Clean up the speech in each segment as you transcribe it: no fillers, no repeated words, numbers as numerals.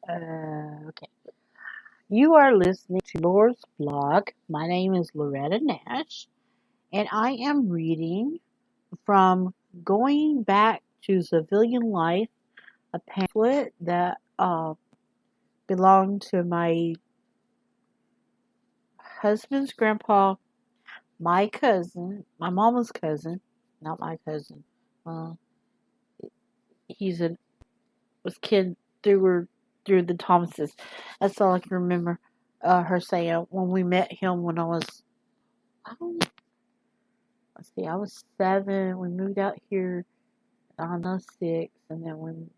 Okay. You are listening to Laura's blog. My name is Loretta Nash, and I am reading from Going Back to Civilian Life, a pamphlet that belonged to my husband's grandpa, my cousin, my mama's cousin, not my cousin. Well, he's a was kid through the Thomases. That's all I can remember her saying when we met him when I was, I don't, let's see, I was 7. We moved out here on the 6, and then when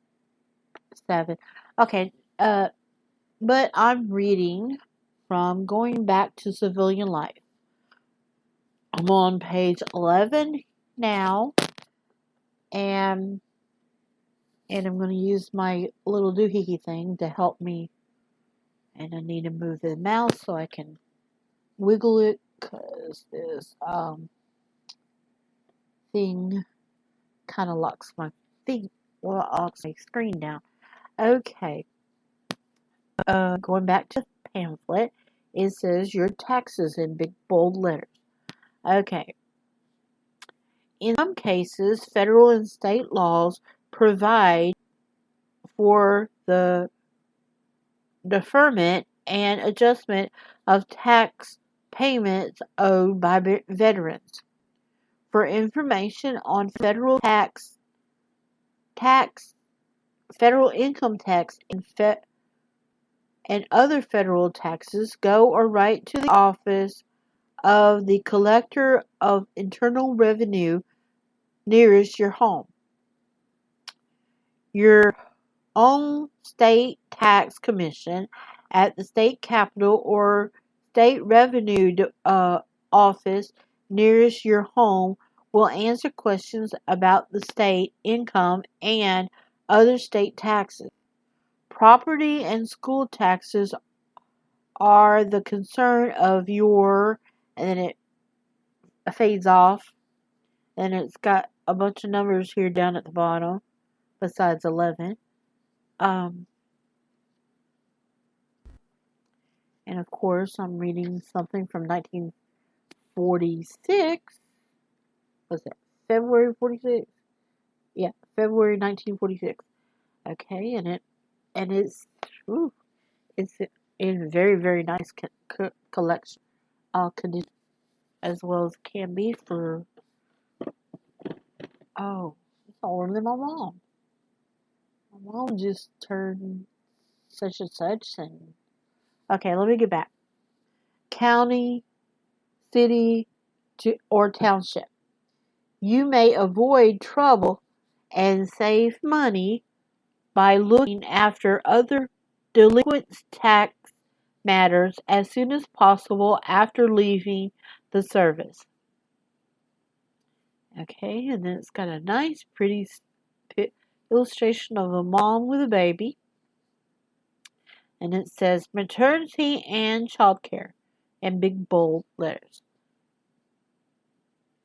7. Okay, but I'm reading from Going Back to Civilian Life. I'm on page 11 now, and I'm going to use my little doohickey thing to help me. And I need to move the mouse so I can wiggle it because this thing kind of locks my feet. Well, locks my screen down. Okay. Going back to the pamphlet, it says your taxes in big bold letters. Okay. In some cases, federal and state laws provide for the deferment and adjustment of tax payments owed by veterans. For information on federal income tax, and other federal taxes, go or write to the office of the Collector of Internal Revenue nearest your home. Your own state tax commission at the state capitol or state revenue office nearest your home will answer questions about the state income and other state taxes. Property and school taxes are the concern of your, and then it fades off, and it's got a bunch of numbers here down at the bottom besides 11. And of course, I'm reading something from 1946. Was it February 46? Yeah, February 1946. Okay, it's ooh, it's in very very nice collection, condition as well as can be for. Oh, it's older than my mom. My mom just turned such and such, and okay, let me get back. County, city, or township. You may avoid trouble and save money by looking after other delinquent tax matters as soon as possible after leaving the service. Okay, and then it's got a nice, pretty illustration of a mom with a baby. And it says maternity and childcare in big bold letters.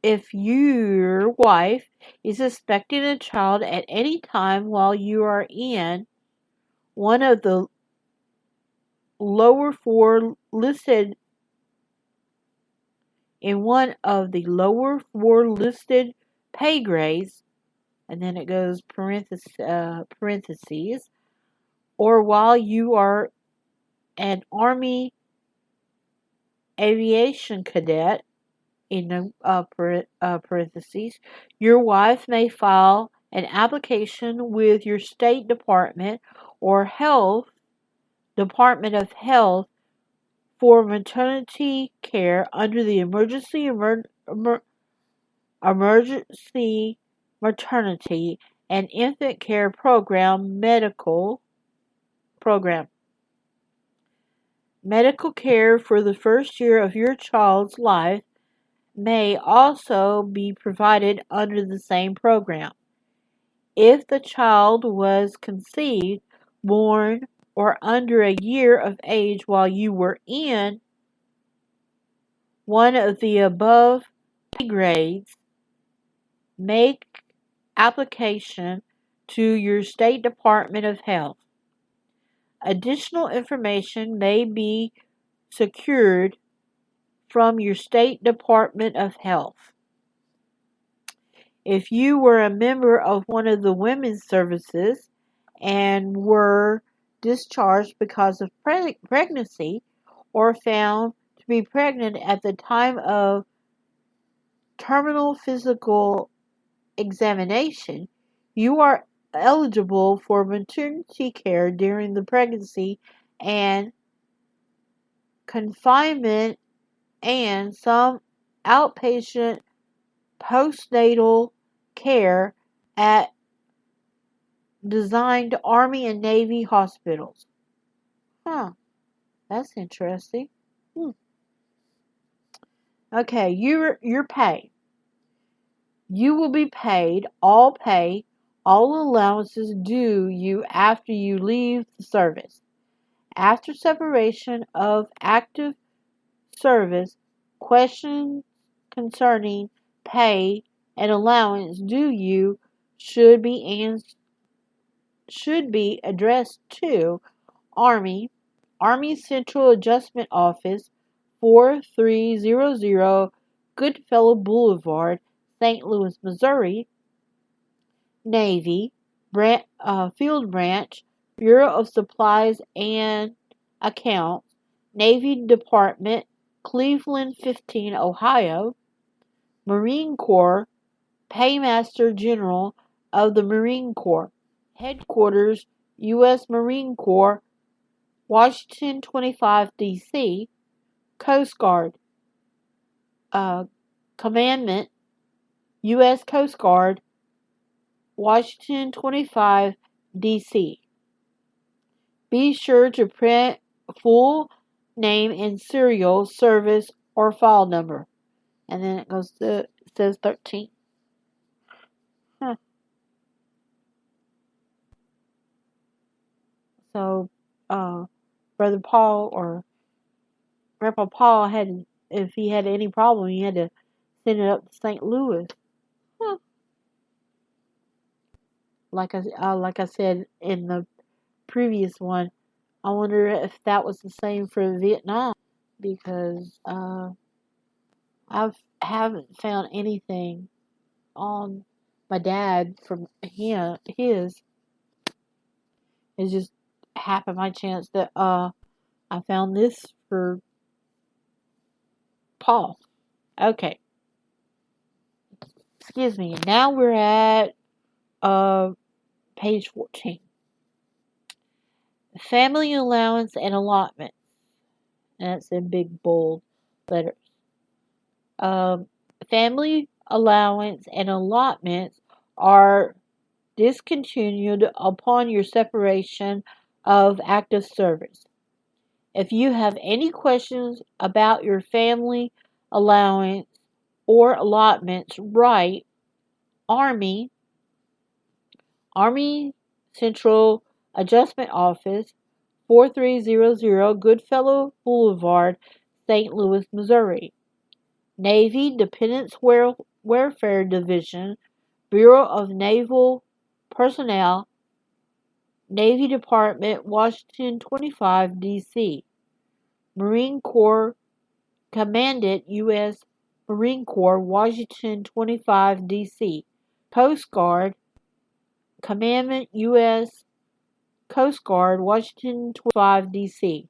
If your wife is expecting a child at any time while you are in one of the lower four listed pay grades, and then it goes parentheses, or while you are an Army aviation cadet, in the parentheses, your wife may file an application with your state department or Department of Health for maternity care under the emergency maternity and infant care medical program. Medical care for the first year of your child's life may also be provided under the same program. If the child was conceived, born, or under a year of age while you were in one of the above pay grades, make application to your state Department of Health. Additional information may be secured from your state Department of Health. If you were a member of one of the women's services and were discharged because of pregnancy or found to be pregnant at the time of terminal physical examination, you are eligible for maternity care during the pregnancy and confinement and some outpatient postnatal care at designed Army and Navy hospitals. Huh, that's interesting. Okay, your pay. You will be paid all pay, all allowances due you after you leave the service. After separation of active service, questions concerning pay and allowance due you should be addressed to Army Central Adjustment Office, 4300 Goodfellow Boulevard, St. Louis, Missouri. Navy, Field Branch, Bureau of Supplies and Accounts, Navy Department, Cleveland 15, Ohio. Marine Corps, Paymaster General of the Marine Corps. Headquarters, U.S. Marine Corps, Washington 25, D.C. Coast Guard, Commandment, U.S. Coast Guard, Washington 25, D.C. Be sure to print full name and serial, service, or file number. And then it says 13. Huh. So, Brother Paul or Grandpa Paul if he had any problem, he had to send it up to St. Louis. Huh. Like I said in the previous one, I wonder if that was the same for Vietnam, because I haven't found anything on my dad from his. It's just happened by chance that I found this for Paul. Okay. Excuse me. Now we're at page 14. Family allowance and allotment. And that's in big bold letters. Family allowance and allotments are discontinued upon your separation of active service. If you have any questions about your family allowance or allotments, write Army Central Adjustment Office, 4300 Goodfellow Boulevard, St. Louis, Missouri. Navy Dependents Welfare Division, Bureau of Naval Personnel, Navy Department, Washington 25, D.C. Marine Corps Commandant, U.S. Marine Corps, Washington 25, D.C. Coast Guard Commandant, U.S. Coast Guard, Washington 25, D.C.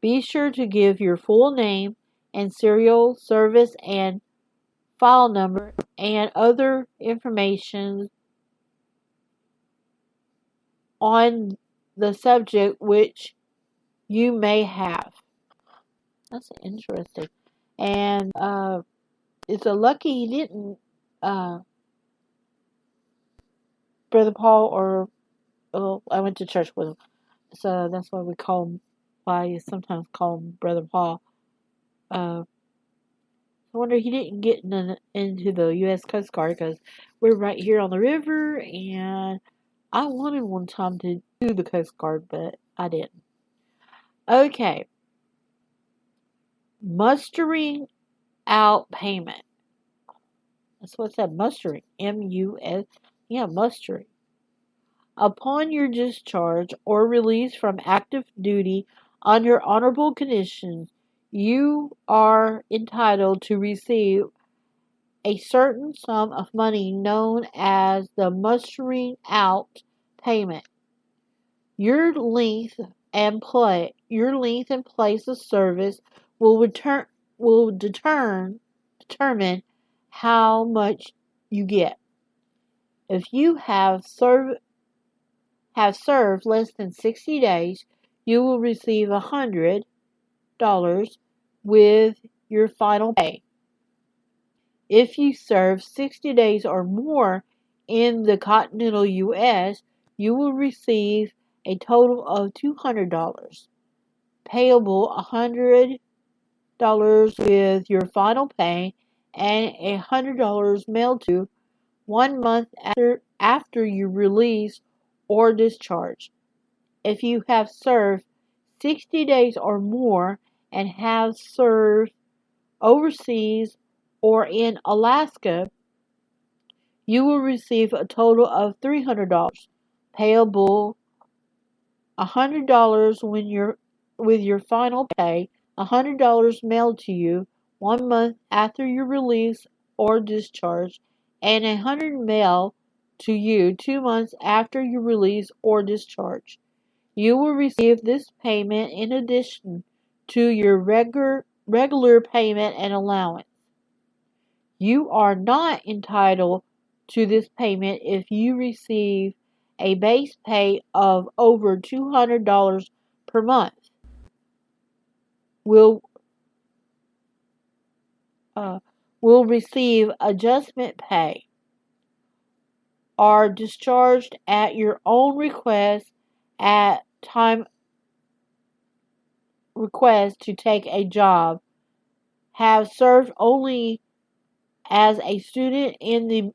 Be sure to give your full name and serial, service, and file number and other information on the subject which you may have. That's interesting. And it's a lucky he didn't, Brother Paul, or I went to church with him, so that's why you sometimes call him Brother Paul. I wonder he didn't get into the U.S. Coast Guard, because we're right here on the river, and I wanted one time to do the Coast Guard, but I didn't. Okay. Mustering out payment. That's what it said, mustering. M-U-S. Yeah, mustering. Upon your discharge or release from active duty under honorable conditions, you are entitled to receive a certain sum of money known as the mustering out payment. Your length and place of service will determine how much you get. If you have served less than 60 days, you will receive $100 with your final pay. If you serve 60 days or more in the continental U.S., you will receive a total of $200, payable $100 with your final pay and $100 mailed to you 1 month after you release or discharge. If you have served 60 days or more and have served overseas or in Alaska, you will receive a total of $300, payable $100 with your final pay, $100 mailed to you 1 month after your release or discharge, and $100 mailed to you 2 months after your release or discharge. You will receive this payment in addition to your regular payment and allowance. You are not entitled to this payment if you receive a base pay of over $200 per month. Will will receive adjustment pay, are discharged at your own request at time request to take a job, have served only as a student in the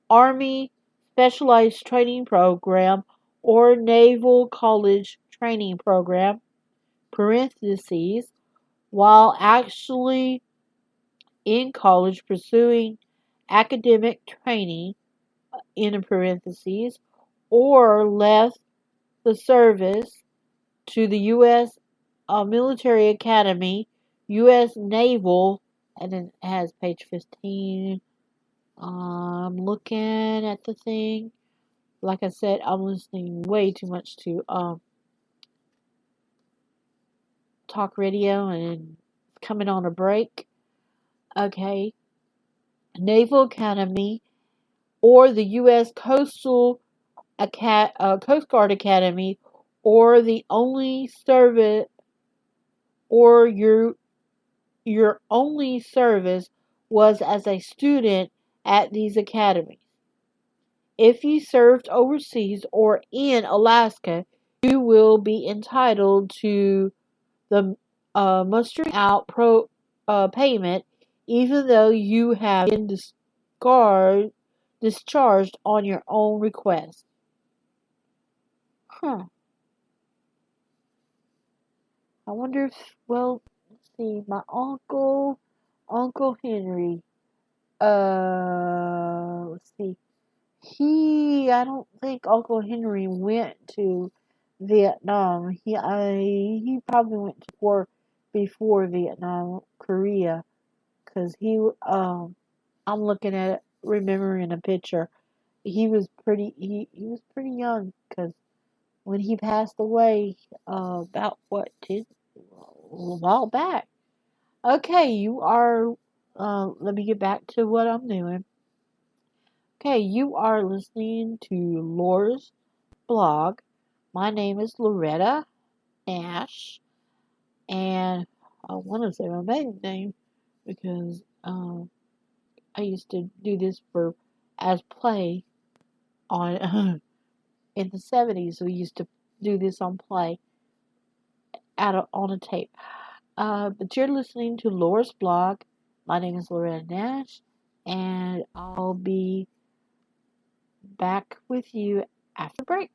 Army Specialized Training Program or Naval College Training Program, parentheses, while actually in college pursuing academic training, in parentheses, or left the service to the U.S. Military Academy, U.S. Naval, and then it has page 15. I'm looking at the thing. Like I said, I'm listening way too much to talk radio and coming on a break. Okay. Naval Academy or the U.S. Coast Guard Academy, or the only service or your only service was as a student at these academies. If you served overseas or in Alaska, you will be entitled to the mustering out payment, even though you have been discharged on your own request. Huh. I wonder if, well, let's see, my Uncle Henry, let's see, I don't think Uncle Henry went to Vietnam. He probably went to war before Vietnam, Korea, cause I'm looking at it, remembering a picture. He was pretty young, cause when he passed away, about what, a while back. Okay, let me get back to what I'm doing. Okay, you are listening to Laura's blog. My name is Loretta Nash, and I want to say my maiden name because I used to do this as play on in the 70s. We used to do this on play on a tape. But you're listening to Laura's blog. My name is Loretta Nash, and I'll be back with you after break.